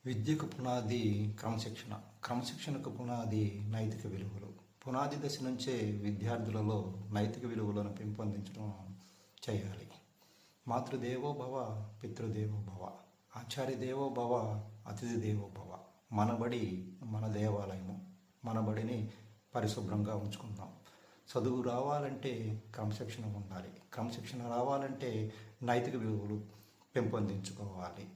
విద్యకు పునాది క్రమశిక్షణ. క్రమశిక్షణకు పునాది నైతిక విలువలు. పునాది దశ నుంచే విద్యార్థులలో నైతిక విలువలను పెంపొందించడం చేయాలి. మాతృదేవో భవ, పితృదేవో భవ, ఆచార్య దేవో భవ, అతిథి దేవో భవ. మన బడి మన దేవాలయము. మన బడిని పరిశుభ్రంగా ఉంచుకుందాం. చదువు రావాలంటే క్రమశిక్షణ ఉండాలి. క్రమశిక్షణ రావాలంటే నైతిక విలువలు పెంపొందించుకోవాలి.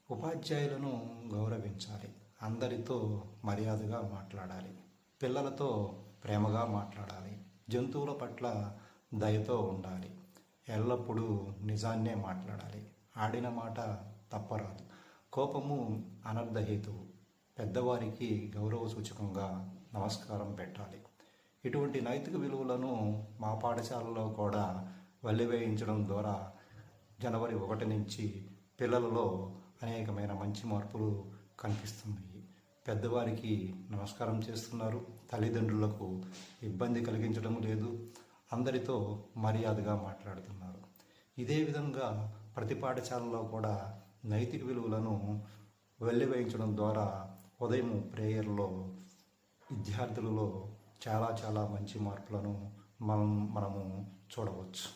ఉపాధ్యాయులను గౌరవించాలి. అందరితో మర్యాదగా మాట్లాడాలి. పిల్లలతో ప్రేమగా మాట్లాడాలి. జంతువుల పట్ల దయతో ఉండాలి. ఎల్లప్పుడూ నిజాన్నే మాట్లాడాలి. ఆడిన మాట తప్పరాదు. కోపము అనర్ధహేతువు. పెద్దవారికి గౌరవ సూచకంగా నమస్కారం పెట్టాలి. ఇటువంటి నైతిక విలువలను మా పాఠశాలలో కూడా వల్లివేయించడం ద్వారా జనవరి 1 నుంచి పిల్లలలో అనేకమైన మంచి మార్పులు కనిపిస్తున్నాయి. పెద్దవారికి నమస్కారం చేస్తున్నారు. తల్లిదండ్రులకు ఇబ్బంది కలిగించడం లేదు. అందరితో మర్యాదగా మాట్లాడుతున్నారు. ఇదే విధంగా ప్రతి పాఠశాలలో కూడా నైతిక విలువలను వెల్లివేయించడం ద్వారా ఉదయం ప్రేయర్లో విద్యార్థులలో చాలా మంచి మార్పులను మనము చూడవచ్చు.